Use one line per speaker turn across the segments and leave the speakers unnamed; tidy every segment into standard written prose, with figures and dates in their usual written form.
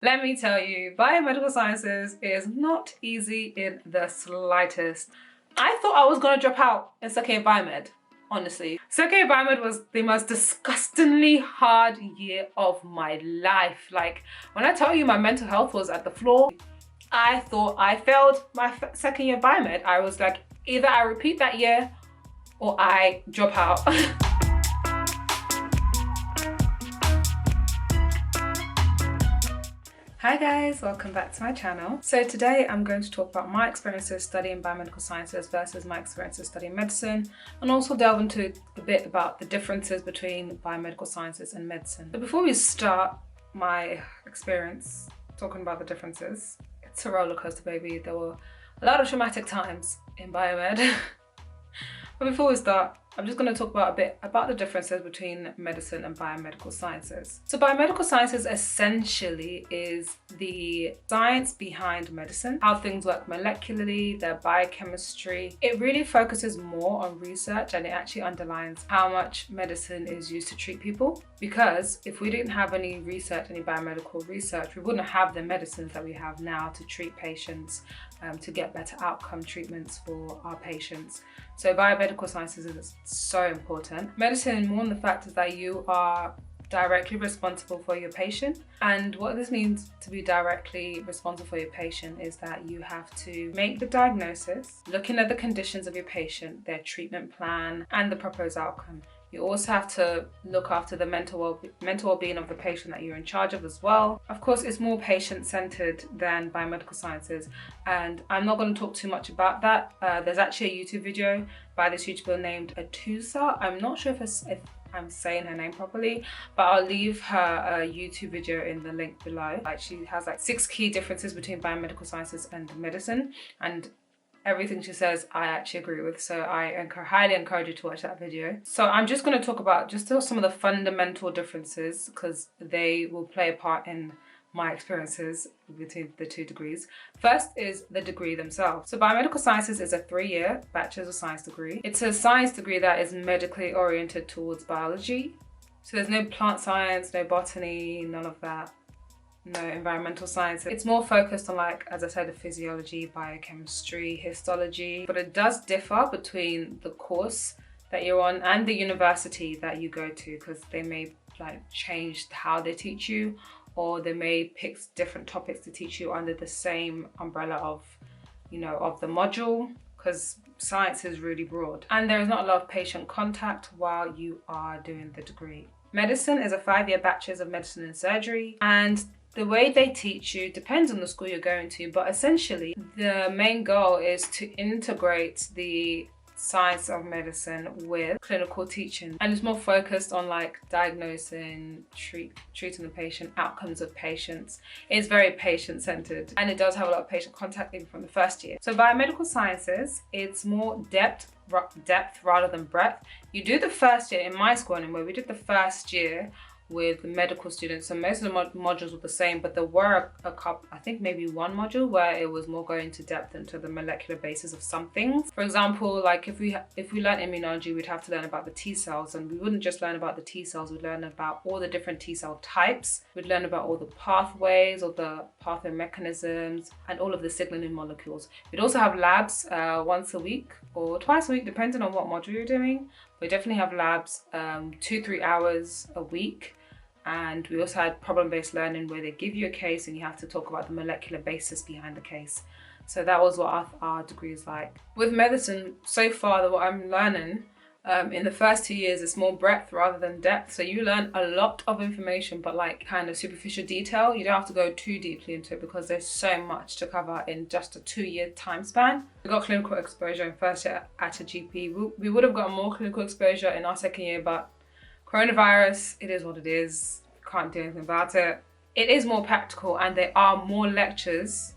Let me tell you, biomedical sciences is not easy in the slightest. I thought I was gonna drop out in second year biomed, honestly. Second year biomed was the most disgustingly hard year of my life. Like, when I tell you my mental health was at the floor, I thought I failed my second year biomed. I was like, either I repeat that year or I drop out. Hi guys, welcome back to my channel. So today I'm going to talk about my experiences studying biomedical sciences versus my experiences studying medicine, and also delve into a bit about the differences between biomedical sciences and medicine. So before we start my experience talking about the differences, it's a roller coaster, baby. There were a lot of traumatic times in biomed. But before we start, I'm just going to talk about a bit about the differences between medicine and biomedical sciences. So biomedical sciences essentially is the science behind medicine, how things work molecularly, their biochemistry. It really focuses more on research, and it actually underlines how much medicine is used to treat people. Because if we didn't have any research, any biomedical research, we wouldn't have the medicines that we have now to treat patients, to get better outcome treatments for our patients. So biomedical sciences is so important. Medicine, more than the fact is that you are directly responsible for your patient. And what this means to be directly responsible for your patient is that you have to make the diagnosis, looking at the conditions of your patient, their treatment plan, and the proposed outcome. You also have to look after the mental well-being of the patient that you're in charge of as well. Of course, it's more patient-centered than biomedical sciences, and I'm not going to talk too much about that. There's actually a YouTube video by this YouTuber named Atousa. I'm not sure if I'm saying her name properly, but I'll leave her YouTube video in the link below. Like, she has like 6 key differences between biomedical sciences and medicine, and everything she says I actually agree with, so I highly encourage you to watch that video. So I'm just going to talk about just some of the fundamental differences, because they will play a part in my experiences between the 2 degrees. First is the degree themselves. So biomedical sciences is a 3-year Bachelor's of Science degree. It's a science degree that is medically oriented towards biology. So there's no plant science, no botany, none of that. No environmental science. It's more focused on, like, as I said, the physiology, biochemistry, histology, but it does differ between the course that you're on and the university that you go to, because they may like change how they teach you, or they may pick different topics to teach you under the same umbrella of, of the module, because science is really broad. And there is not a lot of patient contact while you are doing the degree. Medicine is a 5-year Bachelor's of Medicine and Surgery, and the way they teach you depends on the school you're going to, but essentially the main goal is to integrate the science of medicine with clinical teaching, and it's more focused on like diagnosing, treating the patient, outcomes of patients. It's very patient-centered, and it does have a lot of patient contact even from the first year. So biomedical sciences, it's more depth rather than breadth. You do the first year in my school anyway. We did the first year with medical students, so most of the modules were the same, but there were a couple, I think maybe one module where it was more going into depth into the molecular basis of some things. For example, like if we learn immunology, we'd have to learn about the T cells, and we wouldn't just learn about the T cells, we'd learn about all the different T cell types, we'd learn about all the pathways or the pathway mechanisms and all of the signaling molecules. We'd also have labs once a week or twice a week, depending on what module you're doing. We definitely have labs 2-3 hours a week. And we also had problem-based learning, where they give you a case and you have to talk about the molecular basis behind the case. So that was what our degree is like. With medicine, so far, what I'm learning in the first 2 years is more breadth rather than depth. So you learn a lot of information, but like kind of superficial detail. You don't have to go too deeply into it, because there's so much to cover in just a 2-year time span. We got clinical exposure in first year at a GP. We would have got more clinical exposure in our second year, but coronavirus, it is what it is. Can't do anything about it. It is more practical, and there are more lectures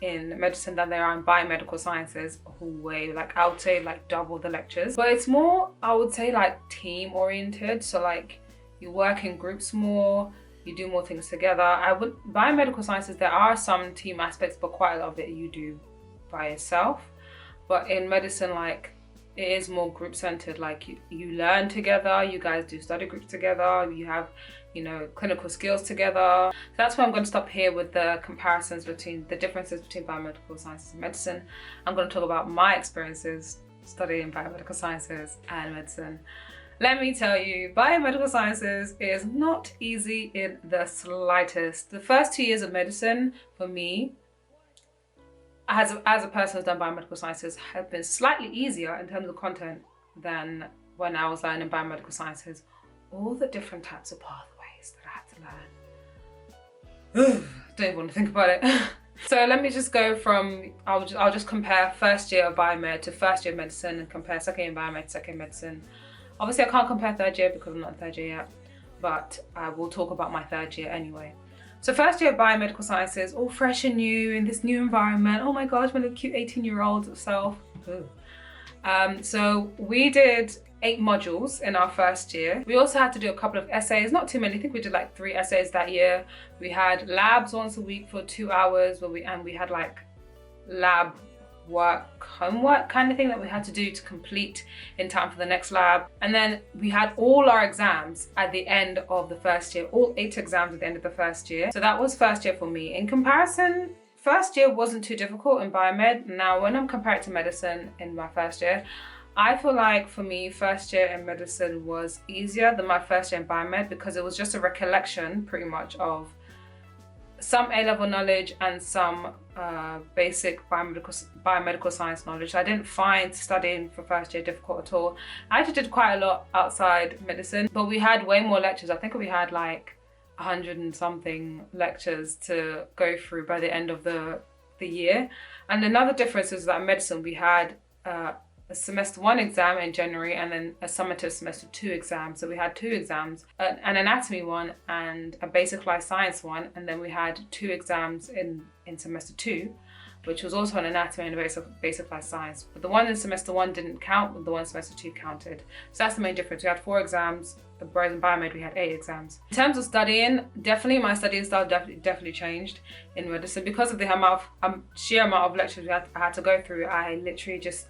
in medicine than there are in biomedical sciences. Way, like, I would say like double the lectures. But it's more, I would say, like team oriented. So like you work in groups more, you do more things together. Biomedical sciences, there are some team aspects, but quite a lot of it you do by yourself. But in medicine, like, it is more group centered. Like you learn together, you guys do study groups together, you have, you know, clinical skills together. So that's why I'm going to stop here with the comparisons between the differences between biomedical sciences and medicine. I'm going to talk about my experiences studying biomedical sciences and medicine. Let me tell you, biomedical sciences is not easy in the slightest. The first 2 years of medicine for me, as a person who's done biomedical sciences, have been slightly easier in terms of content than when I was learning biomedical sciences. All the different types of pathways that I had to learn. Don't even want to think about it. So let me just go from, I'll just compare first year of biomed to first year of medicine, and compare second year biomed to second year medicine. Obviously I can't compare third year because I'm not in third year yet, but I will talk about my third year anyway. So first year of biomedical sciences, all fresh and new in this new environment. Oh my gosh, my little cute 18-year-old self. So we did 8 modules in our first year. We also had to do a couple of essays, not too many. I think we did like 3 essays that year. We had labs once a week for 2 hours, where we had like lab work, homework kind of thing that we had to do to complete in time for the next lab. And then we had all our exams at the end of the first year, all 8 exams at the end of the first year. So that was first year for me. In comparison, first year wasn't too difficult in biomed. Now, when I'm comparing to medicine in my first year, I feel like for me, first year in medicine was easier than my first year in biomed, because it was just a recollection pretty much of some A-level knowledge and some basic biomedical science knowledge. I didn't find studying for first year difficult at all. I actually did quite a lot outside medicine, but we had way more lectures. I think we had like 100 and something lectures to go through by the end of the year. And another difference is that in medicine we had a semester 1 exam in January and then a summative semester 2 exam. So we had 2 exams, an anatomy one and a basic life science one, and then we had 2 exams in semester 2, which was also an anatomy and a basic life science. But the one in semester 1 didn't count, but the one in semester 2 counted. So that's the main difference. We had 4 exams, whereas in biomed we had 8 exams. In terms of studying, definitely my studying style definitely changed in medicine because of the sheer amount of lectures I had to go through. I literally just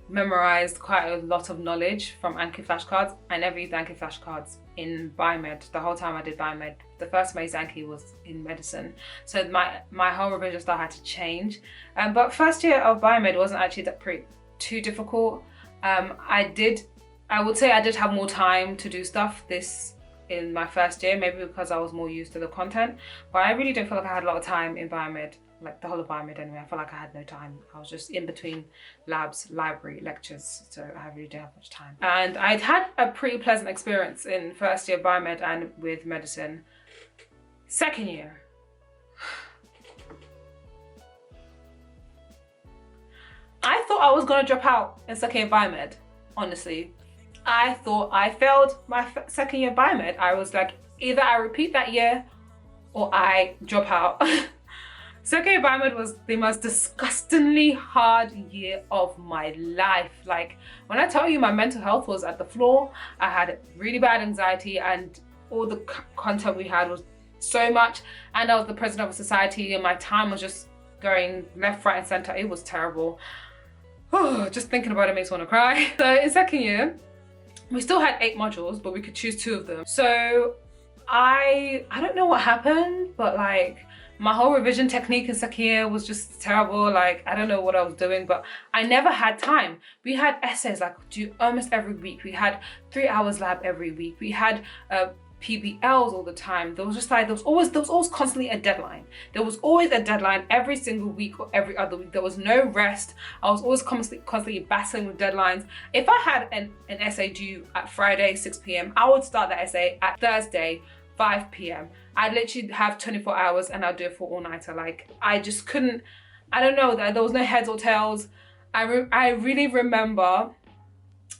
memorized quite a lot of knowledge from Anki flashcards. I never used Anki flashcards in biomed the whole time I did biomed. The first time I used Anki was in medicine, so my whole revision style had to change. But first year of biomed wasn't actually too difficult. I would say I did have more time to do stuff in my first year, maybe because I was more used to the content, but I really don't feel like I had a lot of time in biomed. Like the whole of biomed anyway, I felt like I had no time. I was just in between labs, library, lectures, so I really didn't have much time. And I'd had a pretty pleasant experience in first year biomed and with medicine. Second year, I thought I was gonna drop out in second year biomed, honestly. I thought I failed my second year biomed. I was like, either I repeat that year or I drop out. Second year biomed was the most disgustingly hard year of my life. Like, when I tell you my mental health was at the floor, I had really bad anxiety and all the content we had was so much, and I was the president of a society and my time was just going left, right and center. It was terrible. Oh, just thinking about it makes me want to cry. So in second year, we still had 8 modules, but we could choose 2 of them. So I don't know what happened, but like, my whole revision technique in second year was just terrible. Like, I don't know what I was doing, but I never had time. We had essays like due almost every week. We had 3 hours lab every week. We had PBLs all the time. There was always constantly a deadline. There was always a deadline every single week or every other week. There was no rest. I was always constantly battling with deadlines. If I had an essay due at Friday, 6 p.m, I would start that essay at Thursday, 5 p.m. I'd literally have 24 hours and I'd do it for all-nighter. Like, I just couldn't, I don't know, there was no heads or tails. I really remember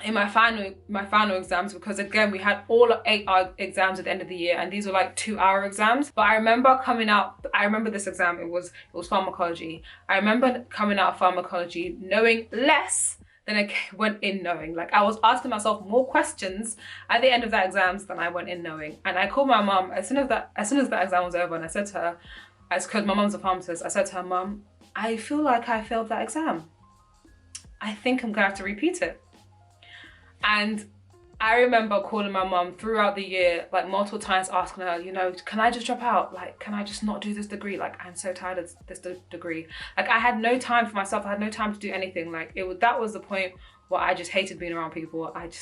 in my final exams, because again, we had all 8 exams at the end of the year and these were like 2-hour exams. But I remember coming out, I remember this exam, it was pharmacology. I remember coming out of pharmacology knowing less than I went in knowing. Like, I was asking myself more questions at the end of that exams than I went in knowing. And I called my mum as soon as that exam was over, and I said to her, because my mum's a pharmacist, I said to her, "Mum, I feel like I failed that exam." I think I'm gonna have to repeat it. And I remember calling my mum throughout the year, like multiple times, asking her, you know, can I just drop out? Like, can I just not do this degree? Like, I'm so tired of this degree. Like, I had no time for myself. I had no time to do anything. Like, that was the point where I just hated being around people. It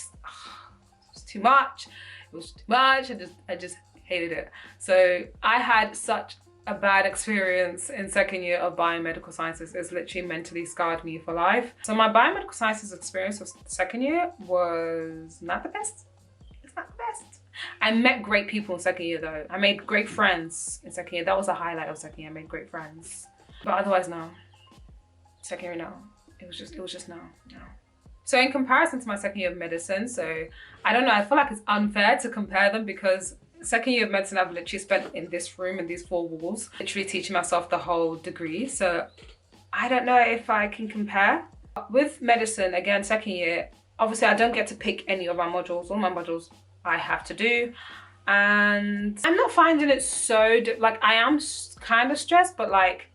was too much. It was too much. I just hated it. So I had such a bad experience in second year of biomedical sciences. It's literally mentally scarred me for life. So my biomedical sciences experience of second year was not the best. It's not the best. I met great people in second year though. I made great friends in second year. That was the highlight of second year. I made great friends. But otherwise, no. Second year, no. It was just no. So in comparison to my second year of medicine, so I don't know, I feel like it's unfair to compare them because second year of medicine, I've literally spent in this room, in these four walls, literally teaching myself the whole degree. So I don't know if I can compare. With medicine, again, second year, obviously I don't get to pick any of my modules. All my modules I have to do. And I'm not finding it so, like I am kind of stressed, but like,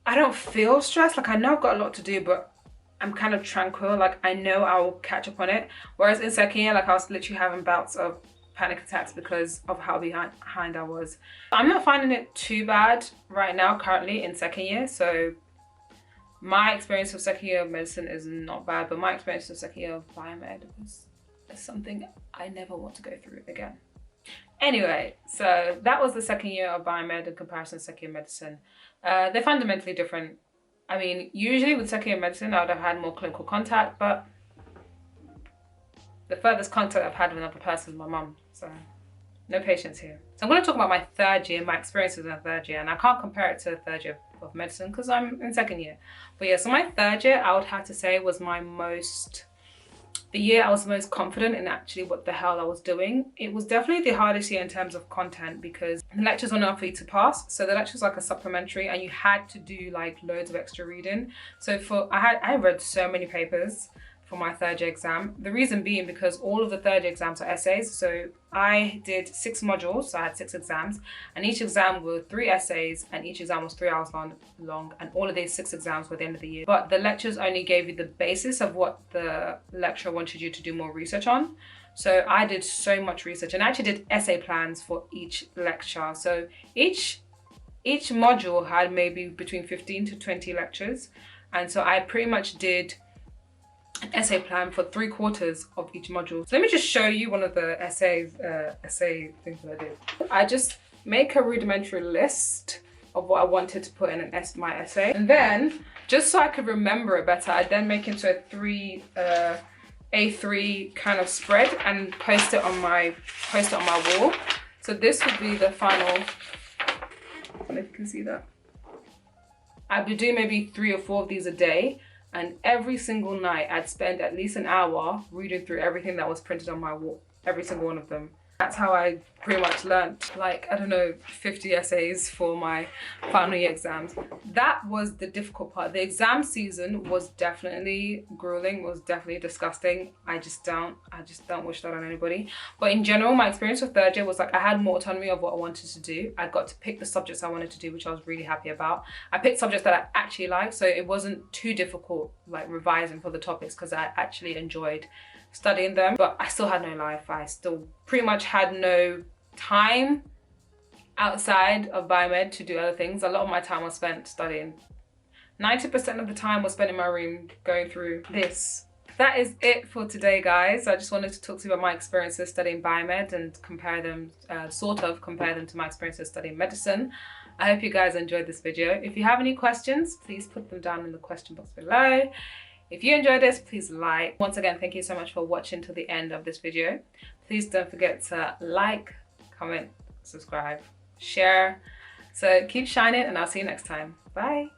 I don't feel stressed. Like I know I've got a lot to do, but I'm kind of tranquil. Like I know I will catch up on it. Whereas in second year, like I was literally having bouts of panic attacks because of how behind I was. I'm not finding it too bad right now currently in second year. So my experience of second year of medicine is not bad, but my experience of second year of biomed is something I never want to go through again. Anyway, so that was the second year of biomed in comparison to second year medicine. They're fundamentally different. I mean, usually with second year medicine, I would have had more clinical contact, but the furthest contact I've had with another person is my mum, so no patience here. So I'm going to talk about my third year, my experiences in the third year, and I can't compare it to the third year of medicine because I'm in second year. But yeah, so my third year, I would have to say was the year I was most confident in actually what the hell I was doing. It was definitely the hardest year in terms of content because the lectures were not for you to pass. So the lectures like a supplementary and you had to do like loads of extra reading. So I read so many papers for my third year exam. The reason being because all of the third year exams are essays. So I did 6 modules, so I had 6 exams, and each exam were 3 essays, and each exam was 3 hours long, and all of these 6 exams were at the end of the year. But the lectures only gave you the basis of what the lecturer wanted you to do more research on. So I did so much research, and I actually did essay plans for each lecture. So each module had maybe between 15 to 20 lectures, and so I pretty much did an essay plan for 3/4 of each module. So let me just show you one of the essay things that I did. I just make a rudimentary list of what I wanted to put in my essay, and then just so I could remember it better, I then make into a A3 kind of spread and post it on my wall. So this would be the final. I don't know if you can see that. I'd be doing maybe 3 or 4 of these a day. And every single night, I'd spend at least an hour reading through everything that was printed on my wall, every single one of them. That's how I pretty much learnt, like, I don't know, 50 essays for my final year exams. That was the difficult part. The exam season was definitely grueling, was definitely disgusting. I just don't wish that on anybody. But in general, my experience with third year was like, I had more autonomy of what I wanted to do. I got to pick the subjects I wanted to do, which I was really happy about. I picked subjects that I actually liked, so it wasn't too difficult, like revising for the topics, because I actually enjoyed studying them. But I still had no life. I still pretty much had no time outside of biomed to do other things. A lot of my time was spent studying. 90% of the time was spent in my room going through this. That is it for today, guys. I just wanted to talk to you about my experiences studying biomed and compare them to my experiences studying medicine. I hope you guys enjoyed this video. If you have any questions, please put them down in the question box below. If you enjoyed this, please like. Once again, thank you so much for watching till the end of this video. Please don't forget to like, comment, subscribe, share. So keep shining, and I'll see you next time. Bye.